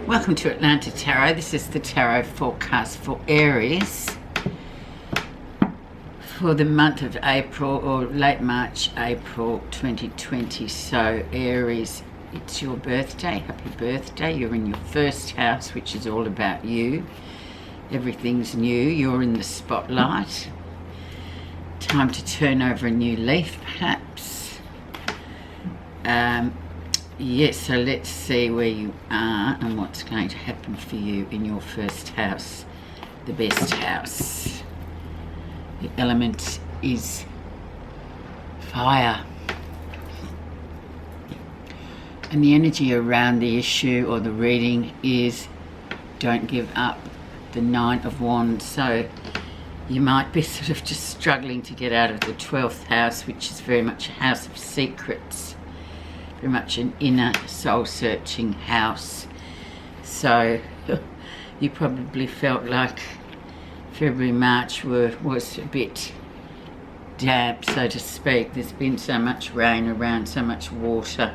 Welcome to Atlanta Tarot. This is the tarot forecast for Aries for the month of April, or late March, April 2020. So Aries, it's your birthday. Happy birthday. You're in your first house, which is all about you. Everything's new. You're in the spotlight. Time to turn over a new leaf, perhaps. Yes, so let's see where you are and what's going to happen for you in your first house, the best house. The element is fire. And the energy around the issue or the reading is don't give up, the 9 of Wands. So you might be sort of just struggling to get out of the 12th house, which is very much a house of secrets. Very much an inner soul-searching house. So you probably felt like February, March was a bit damp, so to speak. There's been so much rain around, so much water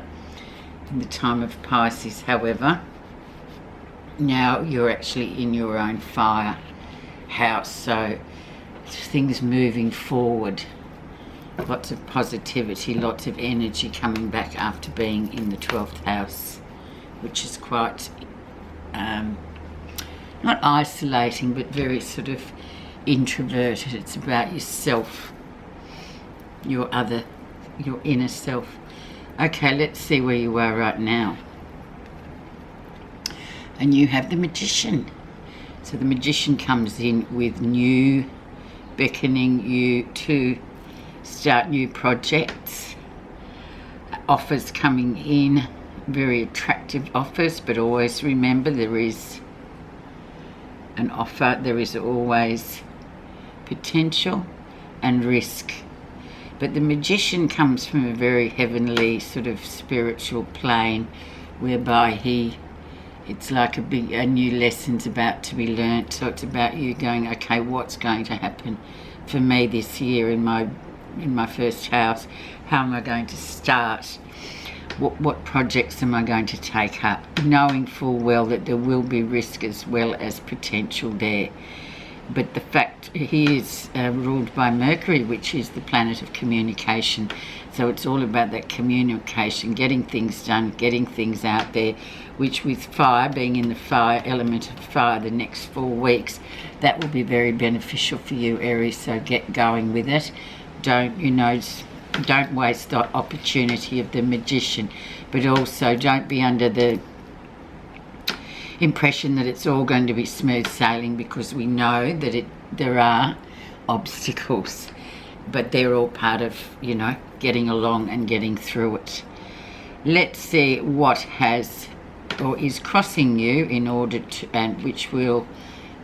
in the time of Pisces. However, now you're actually in your own fire house, so things moving forward. Lots of positivity, lots of energy coming back after being in the 12th house, which is quite, not isolating, but very sort of introverted. It's about yourself, your inner self. Okay, let's see where you are right now. And you have the Magician. So the Magician comes in with new, beckoning you to start new projects, offers coming in, very attractive offers, but always remember there is an offer, there is always potential and risk. But the Magician comes from a very heavenly sort of spiritual plane, whereby it's like a new lesson's about to be learnt. So it's about you going, okay, what's going to happen for me this year in my first house? How am I going to start? What projects am I going to take up? Knowing full well that there will be risk as well as potential there. But the fact he is ruled by Mercury, which is the planet of communication. So it's all about that communication, getting things done, getting things out there, which with fire, being in the fire, element of fire, the next 4 weeks, that will be very beneficial for you, Aries. So get going with it. Don't waste the opportunity of the Magician, but also don't be under the impression that it's all going to be smooth sailing, because we know that there are obstacles, but they're all part of, getting along and getting through it. Let's see what has or is crossing you in order to, and which will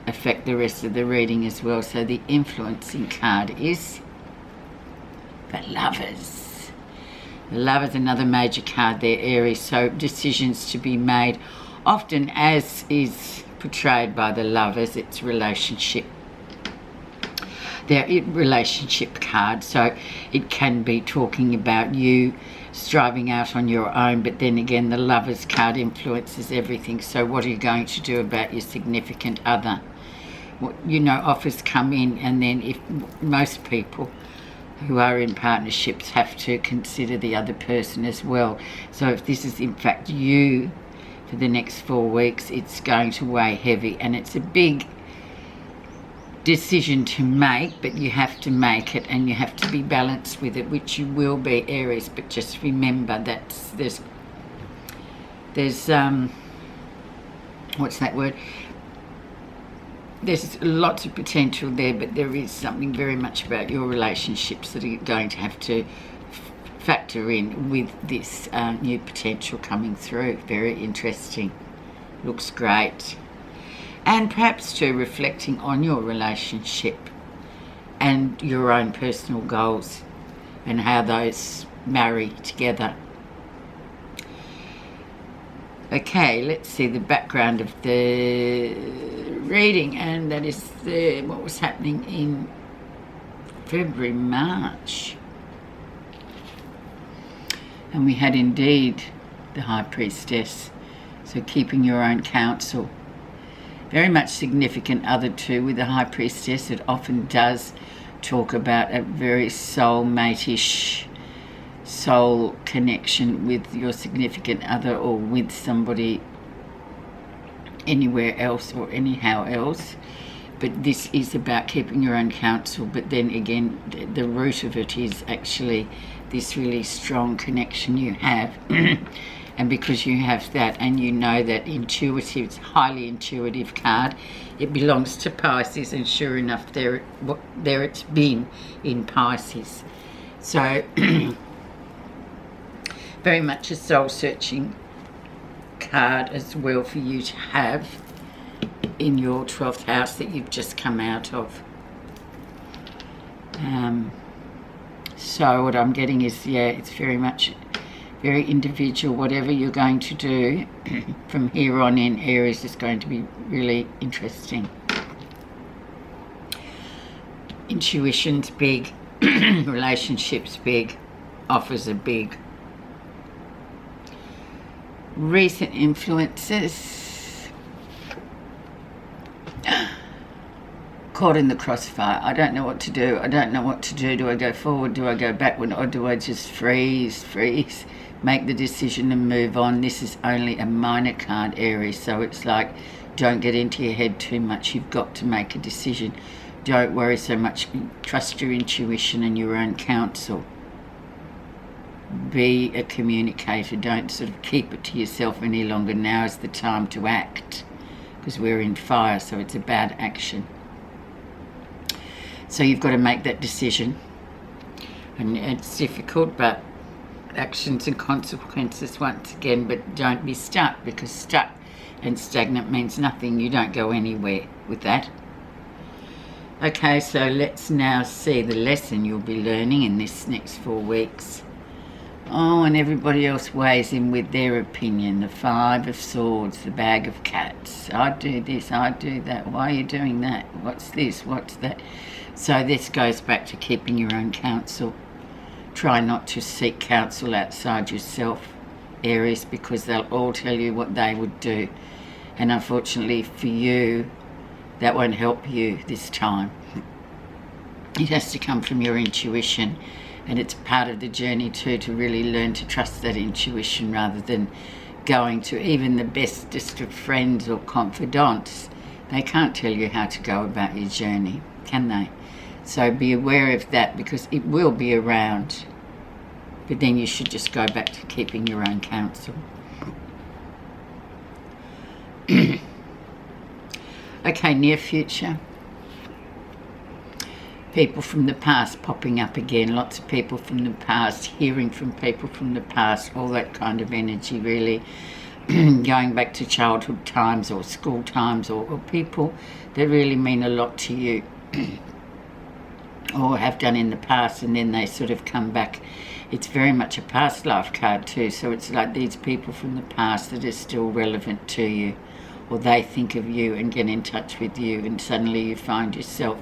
affect the rest of the reading as well. So the influencing card is the Lovers. The Lovers, another major card there, Aries. So decisions to be made, often as is portrayed by the Lovers, it's relationship. They're relationship card, so it can be talking about you striving out on your own, but then again the Lovers card influences everything. So what are you going to do about your significant other? Offers come in, and then if most people who are in partnerships have to consider the other person as well. So if this is in fact you for the next 4 weeks, it's going to weigh heavy, and it's a big decision to make, but you have to make it, and you have to be balanced with it, which you will be, Aries. But just remember that there's what's that word? There's lots of potential there, but there is something very much about your relationships that are going to have to factor in with this new potential coming through. Very interesting. Looks great. And perhaps too reflecting on your relationship and your own personal goals and how those marry together. Okay, let's see the background of the reading, and that is what was happening in February, March. And we had indeed the High Priestess. So So keeping your own counsel. Very much significant other too with the High Priestess. It often does talk about a very soulmate-ish soul connection with your significant other or with somebody anywhere else or anyhow else. But this is about keeping your own counsel. But then again, the root of it is actually this really strong connection you have. And because you have that and you know that intuitive, it's a highly intuitive card, it belongs to Pisces, and sure enough, there it's been in Pisces. So very much a soul-searching card as well for you to have in your 12th house that you've just come out of. So what I'm getting is, yeah, it's very much very individual. Whatever you're going to do from here on in, Aries, is going to be really interesting. Intuition's big, relationships big, offers are big. Recent influences. Caught in the crossfire. I don't know what to do. I don't know what to do. Do I go forward? Do I go backward? Or do I just freeze, make the decision and move on? This is only a minor card, Aries, so it's like, don't get into your head too much. You've got to make a decision. Don't worry so much. Trust your intuition and your own counsel. Be a communicator. Don't sort of keep it to yourself any longer. Now is the time to act, because we're in fire, so it's about action. So you've got to make that decision, and it's difficult, but actions and consequences once again. But don't be stuck, because stuck and stagnant means nothing. You don't go anywhere with that. Okay, so let's now see the lesson you'll be learning in this next 4 weeks. Oh, and everybody else weighs in with their opinion. The 5 of Swords, the bag of cats. I do this, I do that. Why are you doing that? What's this? What's that? So this goes back to keeping your own counsel. Try not to seek counsel outside yourself, Aries, because they'll all tell you what they would do. And unfortunately for you, that won't help you this time. It has to come from your intuition. And it's part of the journey too, to really learn to trust that intuition rather than going to even the bestest of friends or confidants. They can't tell you how to go about your journey, can they? So be aware of that, because it will be around. But then you should just go back to keeping your own counsel. Okay, near future. People from the past popping up again. Lots of people from the past, hearing from people from the past, all that kind of energy really. Going back to childhood times or school times, or people that really mean a lot to you or have done in the past, and then they sort of come back. It's very much a past life card too, so it's like these people from the past that are still relevant to you, or they think of you and get in touch with you, and suddenly you find yourself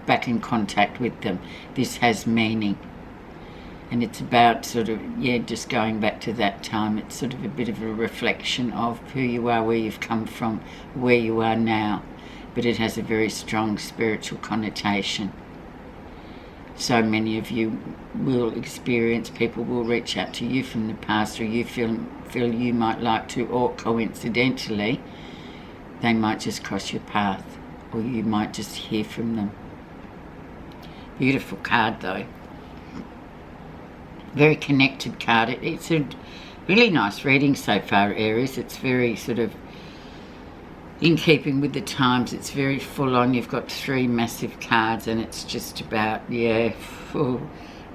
back in contact with them. This has meaning, and it's about sort of, yeah, just going back to that time. It's sort of a bit of a reflection of who you are, where you've come from, where you are now, but it has a very strong spiritual connotation. So many of you will experience, people will reach out to you from the past, or you feel you might like to, or coincidentally they might just cross your path, or you might just hear from them. Beautiful card though. Very connected card. It's a really nice reading so far, Aries. It's very sort of in keeping with the times. It's very full on. You've got 3 massive cards, and it's just about, yeah,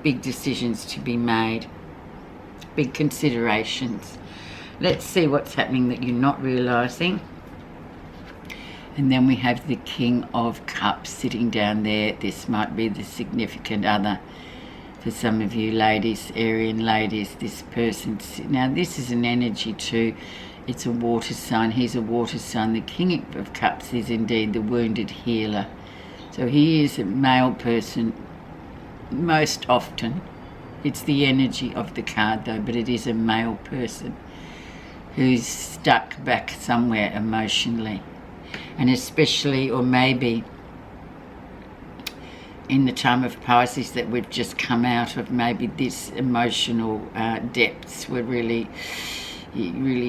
big decisions to be made, big considerations. Let's see what's happening that you're not realising. And then we have the King of Cups sitting down there. This might be the significant other for some of you ladies, Arian ladies. This person, now this is an energy too. It's a water sign. He's a water sign. The King of Cups is indeed the wounded healer. So he is a male person most often. It's the energy of the card though, but it is a male person. who's stuck back somewhere emotionally. And especially, or maybe in the time of Pisces that we've just come out of, maybe this emotional depths were really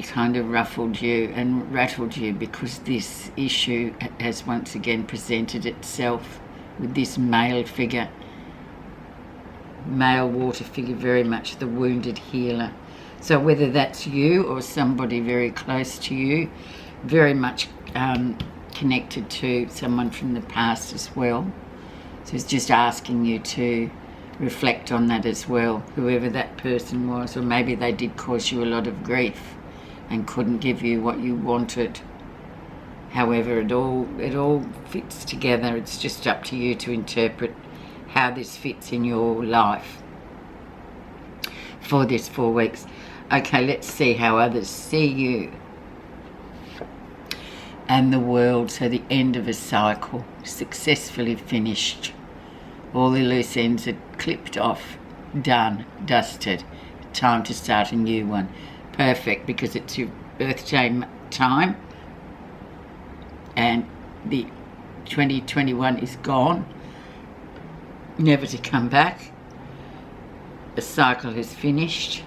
kind of ruffled you and rattled you, because this issue has once again presented itself with this male figure, male water figure, very much the wounded healer. So whether that's you or somebody very close to you, very much connected to someone from the past as well. So it's just asking you to reflect on that as well, whoever that person was, or maybe they did cause you a lot of grief and couldn't give you what you wanted. However, it all fits together. It's just up to you to interpret how this fits in your life for this 4 weeks. Okay, let's see how others see you and the world. So the end of a cycle, successfully finished. All the loose ends are clipped off, done, dusted. Time to start a new one. Perfect, because it's your birthday time and the 2021 is gone, never to come back. The cycle is finished.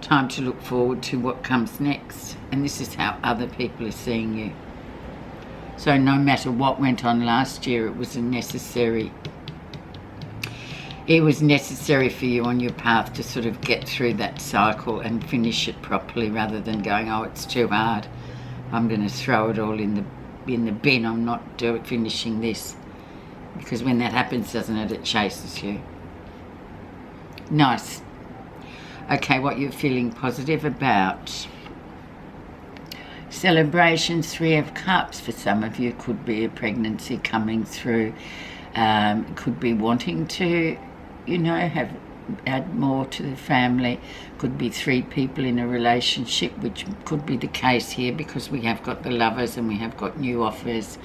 Time to look forward to what comes next. And this is how other people are seeing you. So no matter what went on last year, it was necessary for you on your path to sort of get through that cycle and finish it properly, rather than going, oh, it's too hard, I'm going to throw it all in the bin, I'm not finishing this. Because when that happens, doesn't it, it chases you. Nice. Okay, what you're feeling positive about. Celebrations, 3 of Cups. For some of you, could be a pregnancy coming through. Could be wanting to, add more to the family. Could be 3 people in a relationship, which could be the case here, because we have got the Lovers and we have got new offers.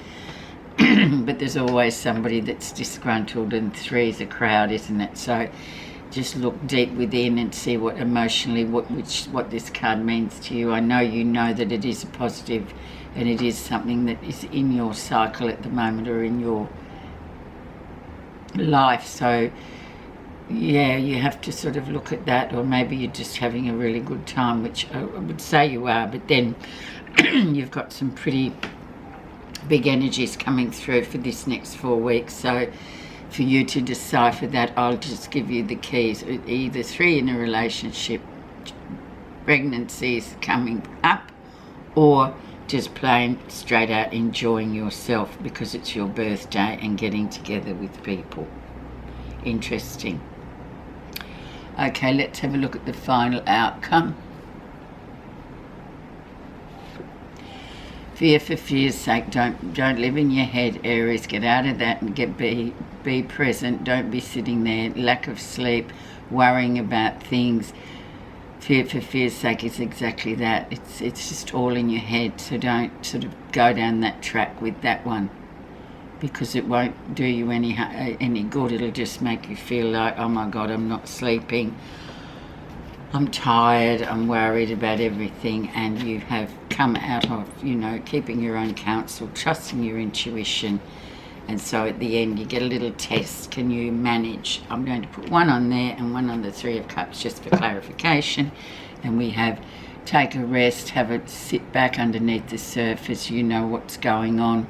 But there's always somebody that's disgruntled, and 3 is a crowd, isn't it? So just look deep within and see what emotionally, what this card means to you. I know you know that it is a positive, and it is something that is in your cycle at the moment, or in your life. So yeah, you have to sort of look at that, or maybe you're just having a really good time, which I would say you are, but then you've got some pretty big energies coming through for this next 4 weeks. So for you to decipher that, I'll just give you the keys. Either 3 in a relationship, pregnancies coming up, or just plain straight out enjoying yourself because it's your birthday and getting together with people. Interesting. Okay, let's have a look at the final outcome. Fear for fear's sake. Don't live in your head, Aries. Get out of that and be present. Don't be sitting there. Lack of sleep, worrying about things. Fear for fear's sake is exactly that. It's just all in your head. So don't sort of go down that track with that one, because it won't do you any good. It'll just make you feel like, oh my God, I'm not sleeping, I'm tired, I'm worried about everything. And you have come out of, keeping your own counsel, trusting your intuition. And so at the end, you get a little test. Can you manage? I'm going to put 1 on there and 1 on the 3 of Cups just for clarification. And we have take a rest, have it sit back underneath the surface. You know what's going on.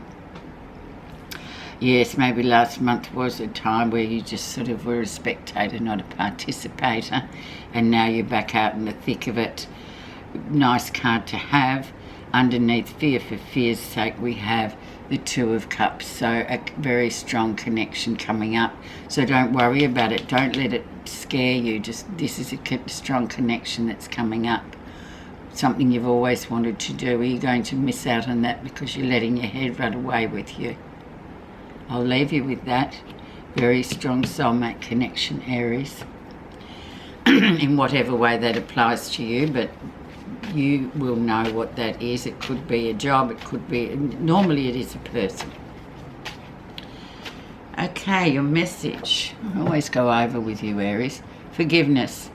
Yes, maybe last month was a time where you just sort of were a spectator, not a participator, and now you're back out in the thick of it. Nice card to have. Underneath fear for fear's sake, we have the 2 of Cups, so a very strong connection coming up. So don't worry about it. Don't let it scare you. Just, this is a strong connection that's coming up. Something you've always wanted to do. Are you going to miss out on that because you're letting your head run away with you? I'll leave you with that. Very strong soulmate connection, Aries. In whatever way that applies to you, but you will know what that is. It could be a job, it could be, normally it is a person. Okay, your message. I always go over with you, Aries. Forgiveness.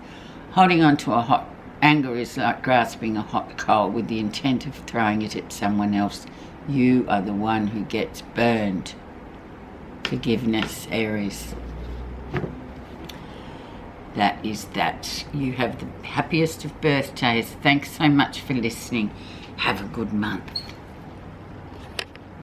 Holding on to a hot Anger is like grasping a hot coal with the intent of throwing it at someone else. You are the one who gets burned. Forgiveness, Aries. That is that. You have the happiest of birthdays. Thanks so much for listening. Have a good month.